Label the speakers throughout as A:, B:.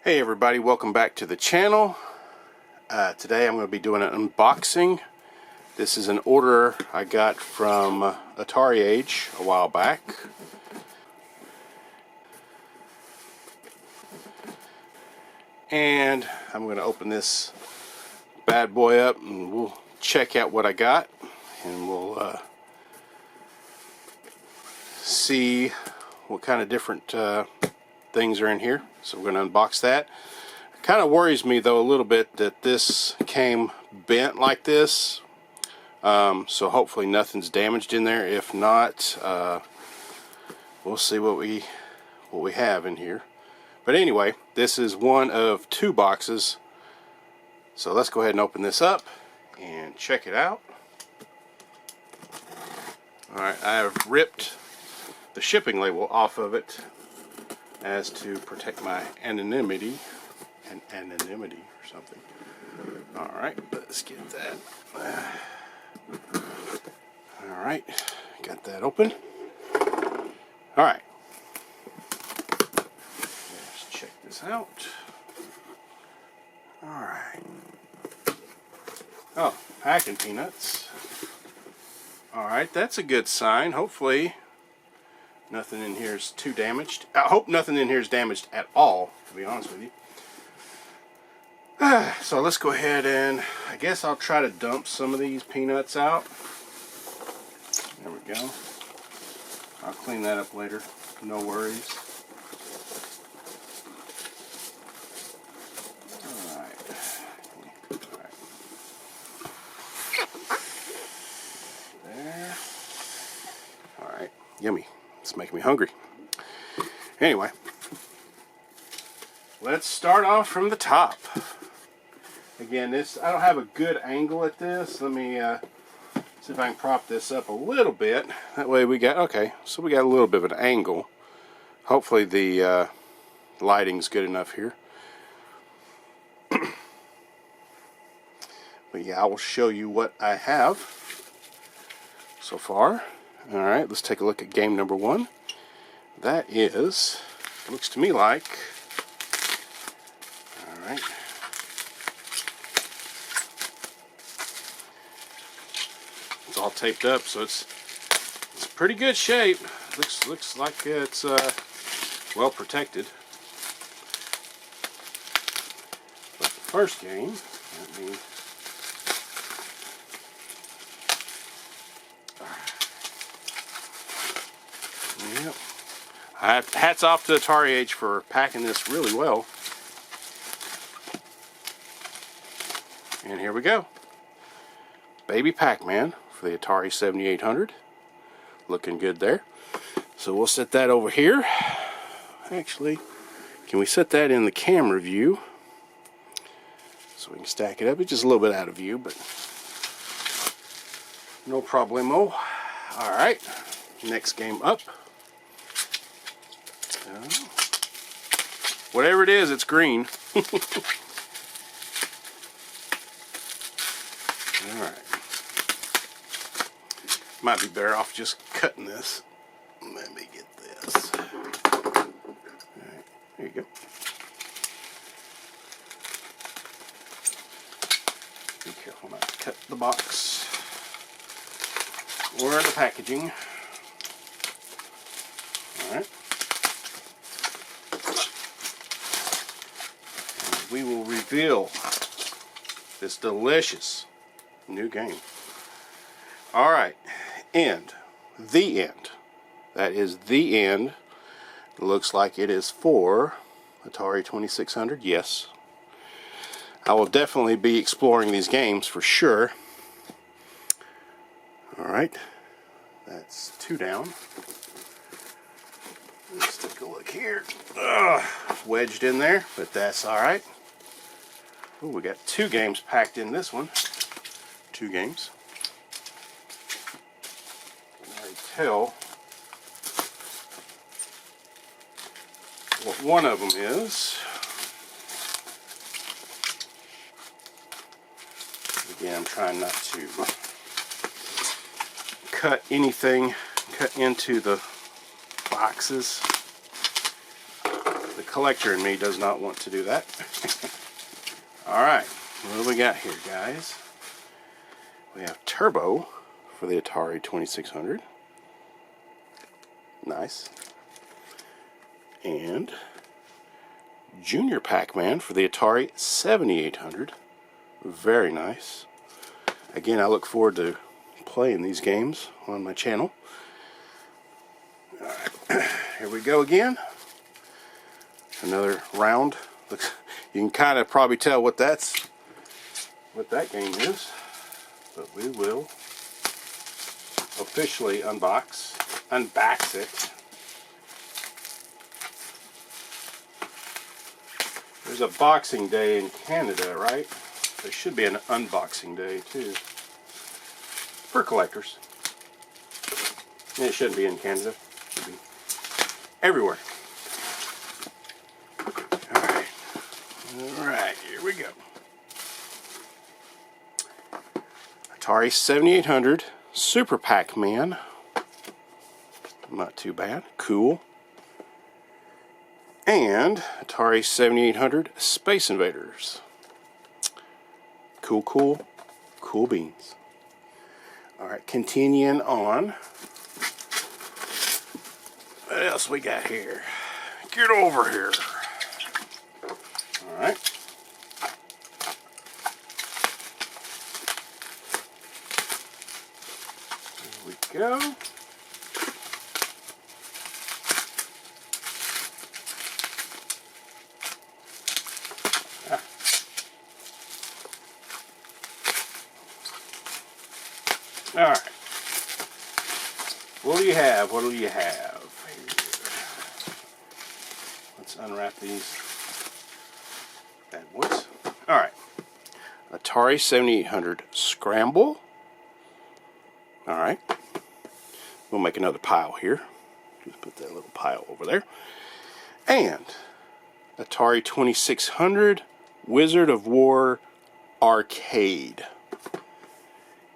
A: Hey everybody, welcome back to the channel. Today I'm going to be doing an unboxing. This is an order I got from AtariAge a while back. And I'm going to open this bad boy up and we'll check out what I got. And we'll see what kind of different things are in here. So we're going to unbox that. It kind of worries me though a little bit that this came bent like this. So hopefully nothing's damaged in there. If not, we'll see what we have in here. But anyway, this is one of two boxes. So let's go ahead and open this up and check it out. Alright, I have ripped the shipping label off of it as to protect my anonymity or something. Alright, let's get that. Alright, got that open. Alright, let's check this out. Alright. Oh, packing peanuts. Alright, that's a good sign. Hopefully nothing in here is too damaged. I hope nothing in here is damaged at all, to be honest with you. So let's go ahead and I guess I'll try to dump some of these peanuts out. There we go. I'll clean that up later. No worries. Alright. There. Alright. Yummy. It's making me hungry. Anyway, let's start off from the top. Again, I don't have a good angle at this. Let me see if I can prop this up a little bit. That way we got, okay, so we got a little bit of an angle. Hopefully the lighting's good enough here. But yeah, I will show you what I have so far. Alright, let's take a look at game number one. That is, looks to me like, alright, it's all taped up, so it's pretty good shape. Looks like it's well protected. But the first game, let me yep. Hats off to AtariAge for packing this really well. And here we go. Baby Pac-Man for the Atari 7800. Looking good there. So we'll set that over here. Actually, can we set that in the camera view? So we can stack it up. It's just a little bit out of view, but no problemo. Alright, next game up. Whatever it is, it's green. Alright. Might be better off just cutting this. Let me get this. Alright, there you go. Be careful not to cut the box or the packaging. Alright. We will reveal this delicious new game. Alright, end. The end. That is the end. It looks like it is for Atari 2600, yes. I will definitely be exploring these games for sure. Alright, that's two down. Let's take a look here. Wedged in there, but that's alright. Oh, we got two games packed in this one. Two games. I can already tell what one of them is. Again, I'm trying not to cut anything, cut into the boxes. The collector in me does not want to do that. Alright, what do we got here, guys? We have Turbo for the Atari 2600. Nice. And Junior Pac-Man for the Atari 7800. Very nice. Again, I look forward to playing these games on my channel. Alright, here we go again. Another round. You can kind of probably tell what that game is, but we will officially unbox it. There's a Boxing Day in Canada, right? There should be an unboxing day too for collectors. And it shouldn't be in Canada. It should be everywhere. Alright, here we go. Atari 7800 Super Pac-Man. Not too bad. Cool. And Atari 7800 Space Invaders. Cool beans. Alright, continuing on. What else we got here? Get over here. Alright. There we go. Alright. What do you have? What do you have here? Let's unwrap these bad boys. Alright. Atari 7800 Scramble. Alright. We'll make another pile here. Just put that little pile over there. And Atari 2600 Wizard of War Arcade.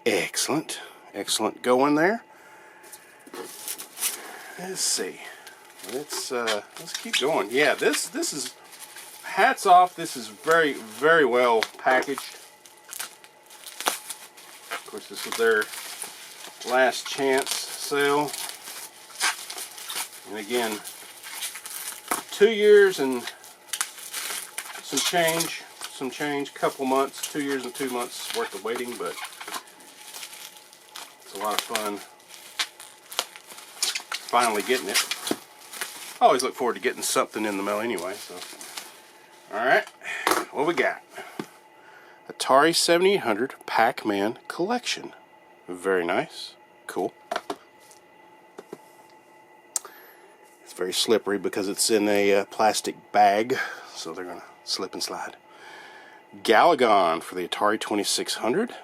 A: Excellent. Excellent going there. Let's see. Let's keep going. Yeah, this is, hats off. This is very, very well packaged. Of course, this was their last chance sale. And again, 2 years and some change, couple months, 2 years and 2 months worth of waiting, but it's a lot of fun finally getting it. I always look forward to getting something in the mail anyway, so. Alright, what we got? Atari 7800 Pac-Man Collection. Very nice. Cool. It's very slippery because it's in a plastic bag, so they're going to slip and slide. Galagon for the Atari 2600.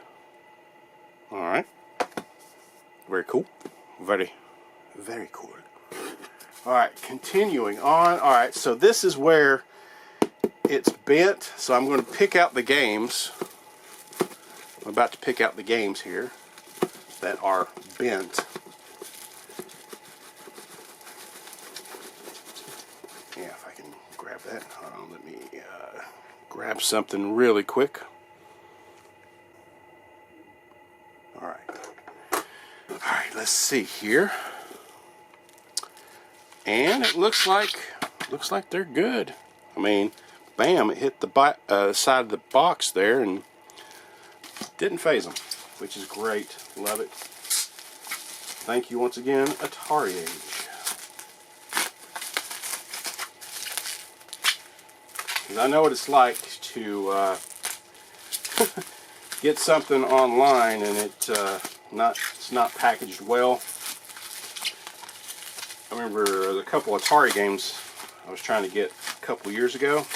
A: Alright. Very cool. Very, very cool. Alright, continuing on. Alright, so this is where it's bent, so I'm going to pick out the games. I'm about to pick out the games here that are bent. Yeah, if I can grab that. Hold on, let me grab something really quick. Alright. Alright, let's see here. And it looks like they're good. I mean, bam, it hit the side of the box there and didn't phase them, which is great. Love it. Thank you once again, AtariAge. And I know what it's like to get something online and it's not packaged well. I remember there's a couple Atari games I was trying to get a couple years ago.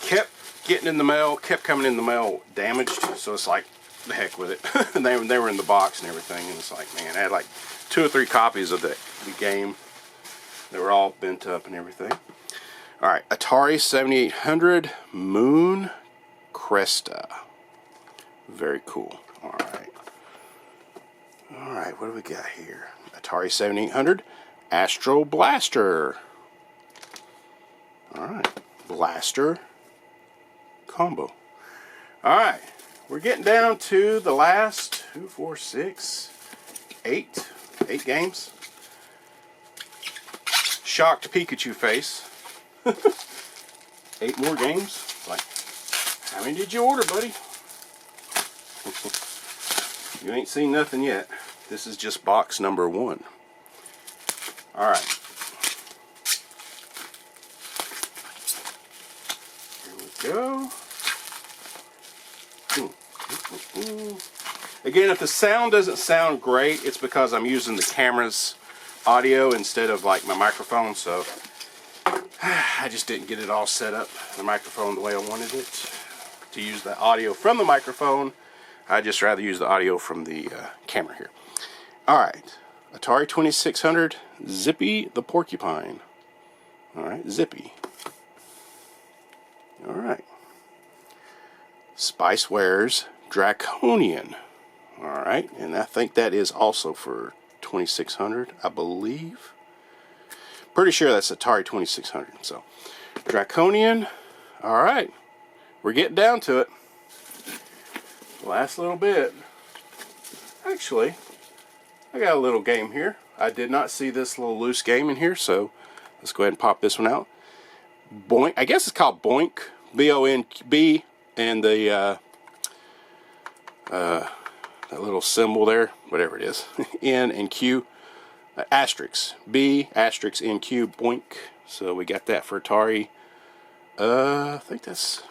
A: Kept getting in the mail, kept coming in the mail damaged, so it's like, the heck with it. And they were in the box and everything, and it's like, man, I had like 2 or 3 copies of the game. They were all bent up and everything. Alright, Atari 7800 Moon Cresta. Very cool. Alright. Alright, what do we got here? Atari 7800 Astro Blaster. Alright, blaster combo. Alright, we're getting down to the last 2, 4, 6, 8 games. Shocked Pikachu face. 8 more games. Like, how many did you order, buddy? You ain't seen nothing yet. This is just box number 1. Alright. Here we go. Again, if the sound doesn't sound great, it's because I'm using the camera's audio instead of like my microphone, so I just didn't get it all set up, the microphone, the way I wanted it. To use the audio from the microphone, I'd just rather use the audio from the camera here. Alright, Atari 2600, Zippy the Porcupine. Alright, Zippy. Alright. Spicewares Draconian. Alright, and I think that is also for 2600, I believe. Pretty sure that's Atari 2600. So, Draconian. Alright, we're getting down to it. Last little bit. Actually, I got a little game here. I did not see this little loose game in here, so let's go ahead and pop this one out. Boink. I guess it's called Boink. B-O-N-B, and the that little symbol there, whatever it is, N and Q, asterisk, B, asterisk, N, Q, Boink. So we got that for Atari. I think that's,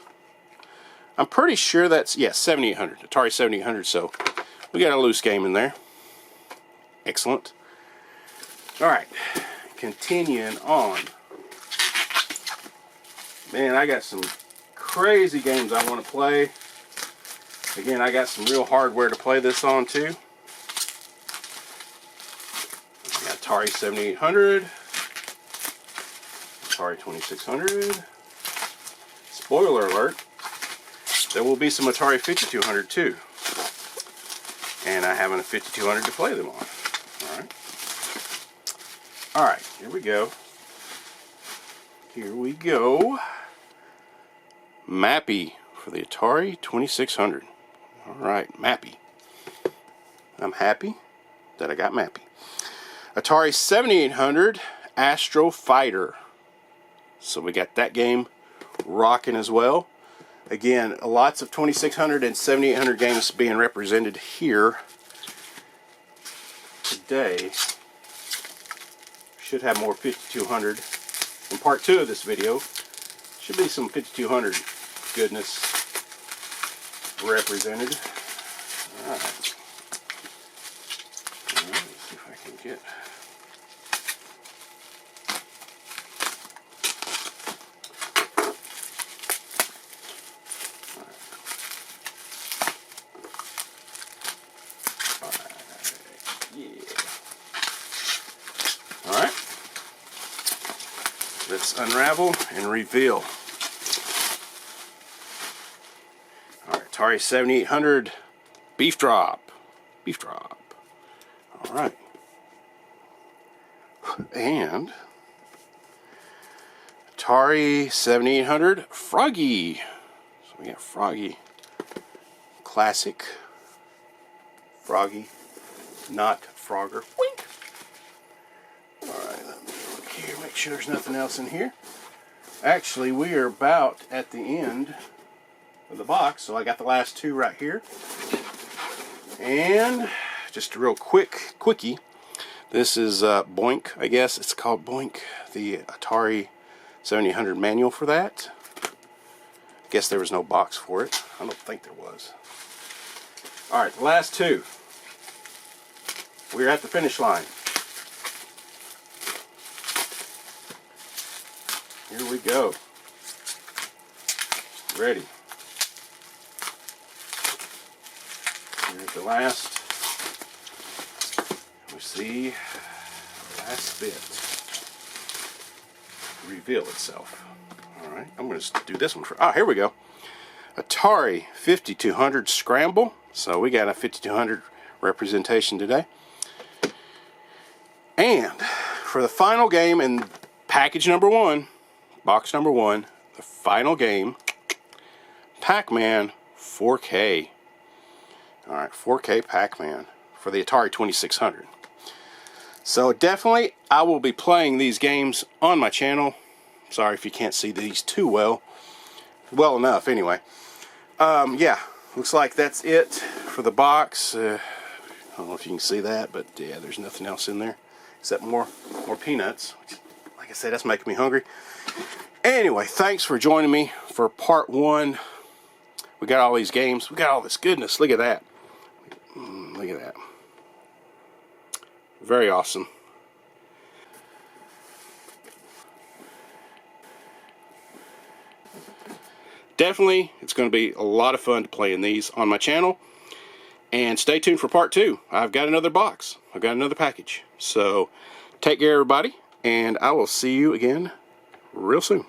A: I'm pretty sure that's, yeah, 7800, Atari 7800, so we got a loose game in there. Excellent. Alright, continuing on. Man, I got some crazy games I want to play. Again, I got some real hardware to play this on too. Got Atari 7800, Atari 2600. Spoiler alert, there will be some Atari 5200 too. And I haven't a 5200 to play them on. Alright. Alright, here we go. Here we go. Mappy for the Atari 2600. Alright, Mappy. I'm happy that I got Mappy. Atari 7800 Astro Fighter. So we got that game rocking as well. Again, lots of 2600 and 7800 games being represented here today. Should have more 5200 in part 2 of this video. Should be some 5200 goodness represented. Alright. Let's see if I can get. Alright. Let's unravel and reveal. Alright, Atari 7800 Beef Drop. Beef Drop. Alright. And Atari 7800 Froggy. So we got Froggy. Classic. Froggy. Not Frogger. Wink! Alright, let me look here, make sure there's nothing else in here. Actually, we are about at the end of the box, so I got the last 2 right here. And just a real quickie. This is Boink, I guess it's called Boink, the Atari 7800 manual for that. I guess there was no box for it. I don't think there was. Alright, the last 2. We're at the finish line. Here we go. Ready. Here's the last. We see the last bit reveal itself. Alright, I'm going to do this one for, here we go. Atari 5200 Scramble. So we got a 5200 representation today. And for the final game in package number 1, box number 1, the final game, Pac-Man 4K. Alright, 4K Pac-Man for the Atari 2600. So definitely, I will be playing these games on my channel. Sorry if you can't see these too well. Well enough, anyway. Yeah, looks like that's it for the box. I don't know if you can see that, but yeah, there's nothing else in there except more peanuts. Like I said, that's making me hungry. Anyway, thanks for joining me for part 1. We got all these games. We got all this goodness. Look at that. Look at that. Very awesome. Definitely, it's going to be a lot of fun to play in these on my channel. And stay tuned for part 2. I've got another box. I've got another package. So, take care, everybody. And I will see you again real soon.